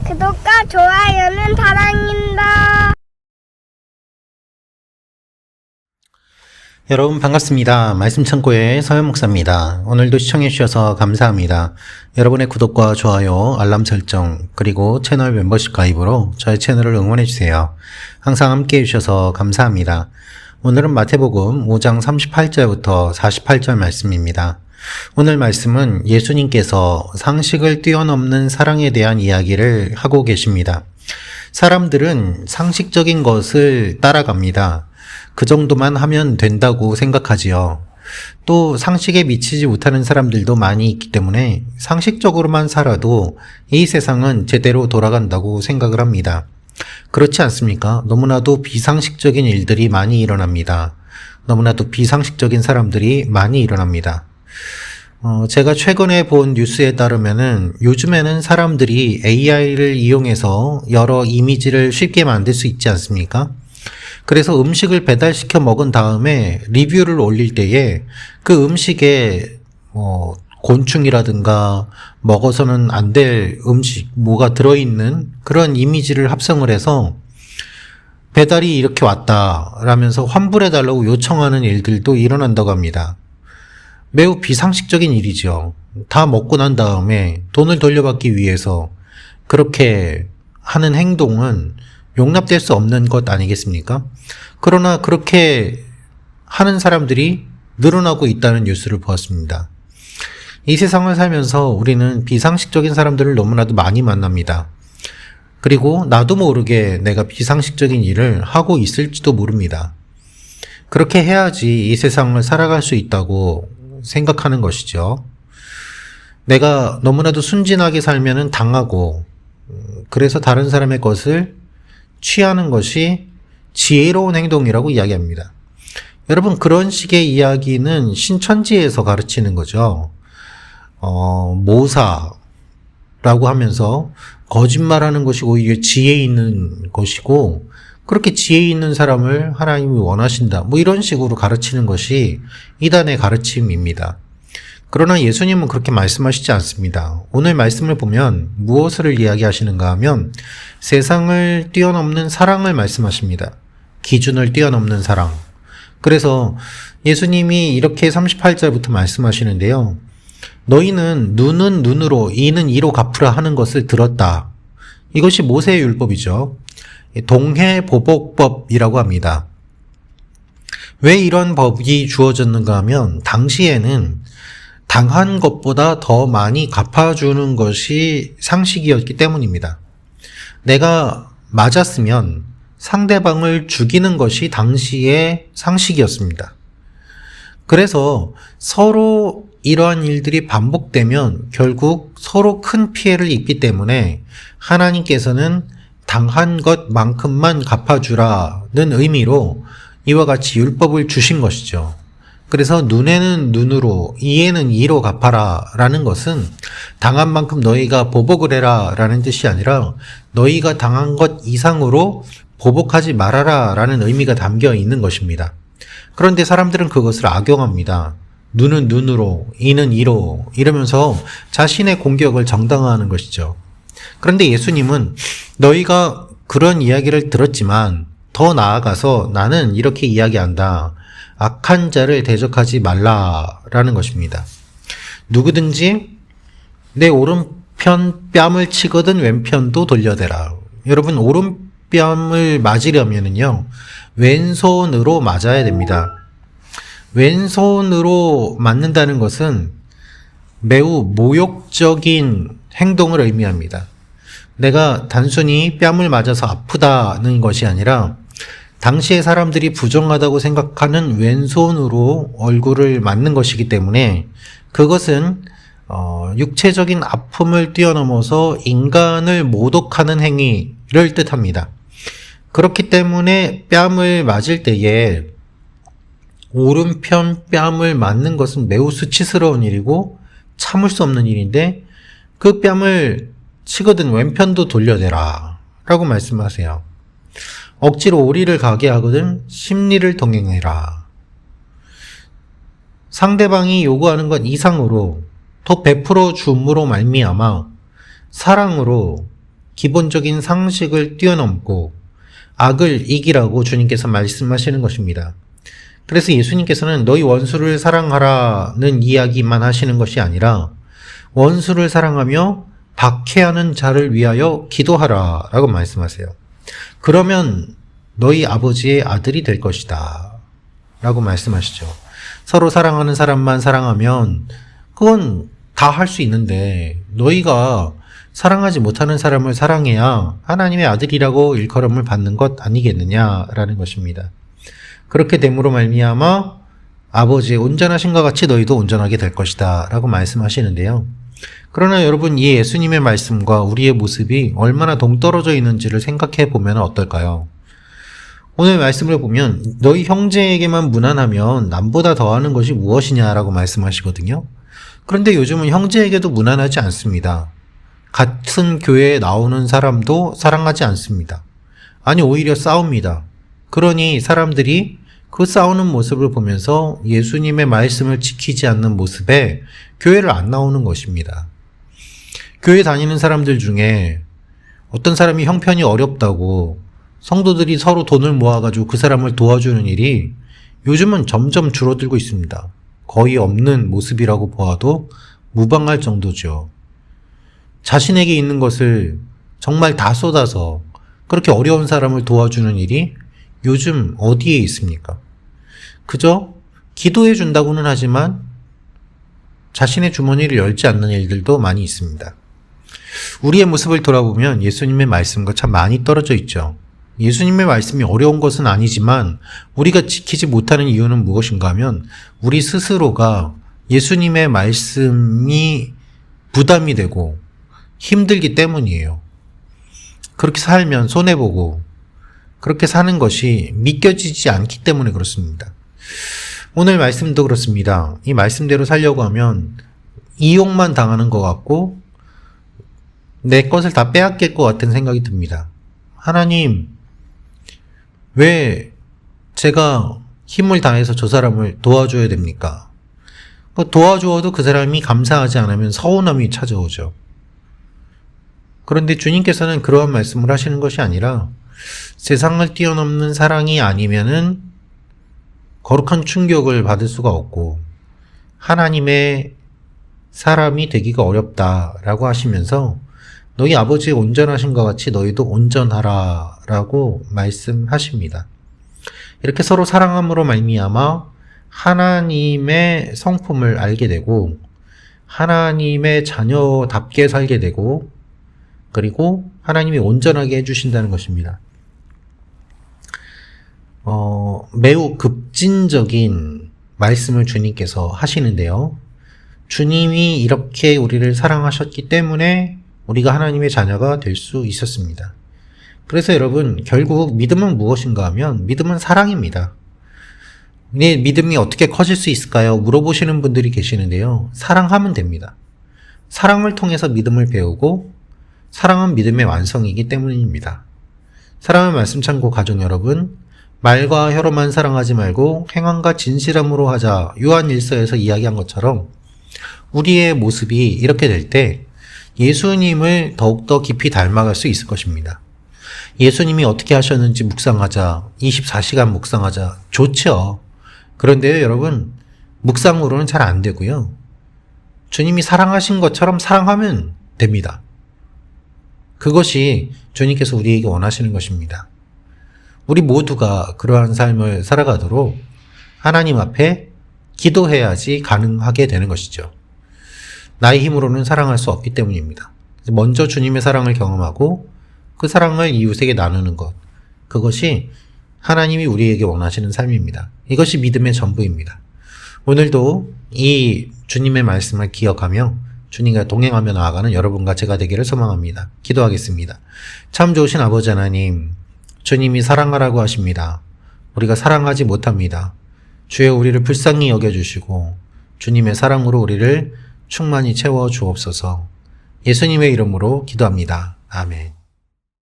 구독과 좋아요는 사랑입니다. 여러분 반갑습니다. 말씀창고의 서현 목사입니다. 오늘도 시청해 주셔서 감사합니다. 여러분의 구독과 좋아요, 알람 설정, 그리고 채널 멤버십 가입으로 저의 채널을 응원해 주세요. 항상 함께 해주셔서 감사합니다. 오늘은 마태복음 5장 38절부터 48절 말씀입니다. 오늘 말씀은 예수님께서 상식을 뛰어넘는 사랑에 대한 이야기를 하고 계십니다. 사람들은 상식적인 것을 따라갑니다. 그 정도만 하면 된다고 생각하지요. 또 상식에 미치지 못하는 사람들도 많이 있기 때문에 상식적으로만 살아도 이 세상은 제대로 돌아간다고 생각을 합니다. 그렇지 않습니까? 너무나도 비상식적인 일들이 많이 일어납니다. 너무나도 비상식적인 사람들이 많이 일어납니다. 제가 최근에 본 뉴스에 따르면은 요즘에는 사람들이 AI를 이용해서 여러 이미지를 쉽게 만들 수 있지 않습니까? 그래서 음식을 배달시켜 먹은 다음에 리뷰를 올릴 때에 그 음식에 곤충이라든가 먹어서는 안 될 음식 뭐가 들어있는 그런 이미지를 합성을 해서 배달이 이렇게 왔다라면서 환불해달라고 요청하는 일들도 일어난다고 합니다. 매우 비상식적인 일이죠. 다 먹고 난 다음에 돈을 돌려받기 위해서 그렇게 하는 행동은 용납될 수 없는 것 아니겠습니까? 그러나 그렇게 하는 사람들이 늘어나고 있다는 뉴스를 보았습니다. 이 세상을 살면서 우리는 비상식적인 사람들을 너무나도 많이 만납니다. 그리고 나도 모르게 내가 비상식적인 일을 하고 있을지도 모릅니다. 그렇게 해야지 이 세상을 살아갈 수 있다고 생각하는 것이죠. 내가 너무나도 순진하게 살면은 당하고, 그래서 다른 사람의 것을 취하는 것이 지혜로운 행동이라고 이야기합니다. 여러분, 그런 식의 이야기는 신천지에서 가르치는 거죠. 모사라고 하면서 거짓말하는 것이 오히려 지혜 있는 것이고, 그렇게 지혜 있는 사람을 하나님이 원하신다. 이런 식으로 가르치는 것이 이단의 가르침입니다. 그러나 예수님은 그렇게 말씀하시지 않습니다. 오늘 말씀을 보면 무엇을 이야기하시는가 하면 세상을 뛰어넘는 사랑을 말씀하십니다. 기준을 뛰어넘는 사랑. 그래서 예수님이 이렇게 38절부터 말씀하시는데요. 너희는 눈은 눈으로, 이는 이로 갚으라 하는 것을 들었다. 이것이 모세의 율법이죠. 동해보복법이라고 합니다. 왜 이런 법이 주어졌는가 하면 당시에는 당한 것보다 더 많이 갚아주는 것이 상식이었기 때문입니다. 내가 맞았으면 상대방을 죽이는 것이 당시의 상식이었습니다. 그래서 서로 이러한 일들이 반복되면 결국 서로 큰 피해를 입기 때문에 하나님께서는 당한 것만큼만 갚아주라는 의미로 이와 같이 율법을 주신 것이죠. 그래서 눈에는 눈으로, 이에는 이로 갚아라 라는 것은 당한 만큼 너희가 보복을 해라 라는 뜻이 아니라 너희가 당한 것 이상으로 보복하지 말아라 라는 의미가 담겨 있는 것입니다. 그런데 사람들은 그것을 악용합니다. 눈은 눈으로, 이는 이로 이러면서 자신의 공격을 정당화하는 것이죠. 그런데 예수님은 너희가 그런 이야기를 들었지만 더 나아가서 나는 이렇게 이야기한다. 악한 자를 대적하지 말라라는 것입니다. 누구든지 내 오른편 뺨을 치거든 왼편도 돌려대라. 여러분, 오른뺨을 맞으려면은요, 왼손으로 맞아야 됩니다. 왼손으로 맞는다는 것은 매우 모욕적인 행동을 의미합니다. 내가 단순히 뺨을 맞아서 아프다는 것이 아니라 당시의 사람들이 부정하다고 생각하는 왼손으로 얼굴을 맞는 것이기 때문에 그것은 육체적인 아픔을 뛰어넘어서 인간을 모독하는 행위를 뜻합니다. 그렇기 때문에 뺨을 맞을 때에 오른편 뺨을 맞는 것은 매우 수치스러운 일이고 참을 수 없는 일인데 그 뺨을 치거든 왼편도 돌려대라 라고 말씀하세요. 억지로 오리를 가게 하거든 심리를 동행해라. 상대방이 요구하는 것 이상으로 더 베풀어 줌으로 말미암아 사랑으로 기본적인 상식을 뛰어넘고 악을 이기라고 주님께서 말씀하시는 것입니다. 그래서 예수님께서는 너희 원수를 사랑하라는 이야기만 하시는 것이 아니라 원수를 사랑하며 박해하는 자를 위하여 기도하라 라고 말씀하세요. 그러면 너희 아버지의 아들이 될 것이다 라고 말씀하시죠. 서로 사랑하는 사람만 사랑하면 그건 다 할 수 있는데 너희가 사랑하지 못하는 사람을 사랑해야 하나님의 아들이라고 일컬음을 받는 것 아니겠느냐라는 것입니다. 그렇게 됨으로 말미암아 아버지의 온전하신과 같이 너희도 온전하게 될 것이다 라고 말씀하시는데요. 그러나 여러분, 이 예수님의 말씀과 우리의 모습이 얼마나 동떨어져 있는지를 생각해 보면 어떨까요? 오늘 말씀을 보면 너희 형제에게만 무난하면 남보다 더하는 것이 무엇이냐라고 말씀하시거든요. 그런데 요즘은 형제에게도 무난하지 않습니다. 같은 교회에 나오는 사람도 사랑하지 않습니다. 아니, 오히려 싸웁니다. 그러니 사람들이 그 싸우는 모습을 보면서 예수님의 말씀을 지키지 않는 모습에 교회를 안 나오는 것입니다. 교회 다니는 사람들 중에 어떤 사람이 형편이 어렵다고 성도들이 서로 돈을 모아가지고 그 사람을 도와주는 일이 요즘은 점점 줄어들고 있습니다. 거의 없는 모습이라고 보아도 무방할 정도죠. 자신에게 있는 것을 정말 다 쏟아서 그렇게 어려운 사람을 도와주는 일이 요즘 어디에 있습니까? 그저 기도해 준다고는 하지만 자신의 주머니를 열지 않는 일들도 많이 있습니다. 우리의 모습을 돌아보면 예수님의 말씀과 참 많이 떨어져 있죠. 예수님의 말씀이 어려운 것은 아니지만 우리가 지키지 못하는 이유는 무엇인가 하면 우리 스스로가 예수님의 말씀이 부담이 되고 힘들기 때문이에요. 그렇게 살면 손해보고 그렇게 사는 것이 믿겨지지 않기 때문에 그렇습니다. 오늘 말씀도 그렇습니다. 이 말씀대로 살려고 하면 이용만 당하는 것 같고 내 것을 다 빼앗길 것 같은 생각이 듭니다. 하나님, 왜 제가 힘을 다해서 저 사람을 도와줘야 됩니까? 도와주어도 그 사람이 감사하지 않으면 서운함이 찾아오죠. 그런데 주님께서는 그러한 말씀을 하시는 것이 아니라 세상을 뛰어넘는 사랑이 아니면은 거룩한 충격을 받을 수가 없고 하나님의 사람이 되기가 어렵다라고 하시면서 너희 아버지의 온전하신과 같이 너희도 온전하라 라고 말씀하십니다. 이렇게 서로 사랑함으로 말미암아 하나님의 성품을 알게 되고 하나님의 자녀답게 살게 되고 그리고 하나님이 온전하게 해주신다는 것입니다. 매우 급진적인 말씀을 주님께서 하시는데요. 주님이 이렇게 우리를 사랑하셨기 때문에 우리가 하나님의 자녀가 될 수 있었습니다. 그래서 여러분, 결국 믿음은 무엇인가 하면 믿음은 사랑입니다. 내 믿음이 어떻게 커질 수 있을까요? 물어보시는 분들이 계시는데요. 사랑하면 됩니다. 사랑을 통해서 믿음을 배우고 사랑은 믿음의 완성이기 때문입니다. 사랑의 말씀 참고 가족 여러분, 말과 혀로만 사랑하지 말고 행함과 진실함으로 하자. 요한 1서에서 이야기한 것처럼 우리의 모습이 이렇게 될 때 예수님을 더욱더 깊이 닮아갈 수 있을 것입니다. 예수님이 어떻게 하셨는지 묵상하자. 24시간 묵상하자. 좋죠. 그런데요, 여러분, 묵상으로는 잘 안 되고요. 주님이 사랑하신 것처럼 사랑하면 됩니다. 그것이 주님께서 우리에게 원하시는 것입니다. 우리 모두가 그러한 삶을 살아가도록 하나님 앞에 기도해야지 가능하게 되는 것이죠. 나의 힘으로는 사랑할 수 없기 때문입니다. 먼저 주님의 사랑을 경험하고 그 사랑을 이웃에게 나누는 것, 그것이 하나님이 우리에게 원하시는 삶입니다. 이것이 믿음의 전부입니다. 오늘도 이 주님의 말씀을 기억하며 주님과 동행하며 나아가는 여러분과 제가 되기를 소망합니다. 기도하겠습니다. 참 좋으신 아버지 하나님, 주님이 사랑하라고 하십니다. 우리가 사랑하지 못합니다. 주여 우리를 불쌍히 여겨주시고 주님의 사랑으로 우리를 충만히 채워 주옵소서. 예수님의 이름으로 기도합니다. 아멘.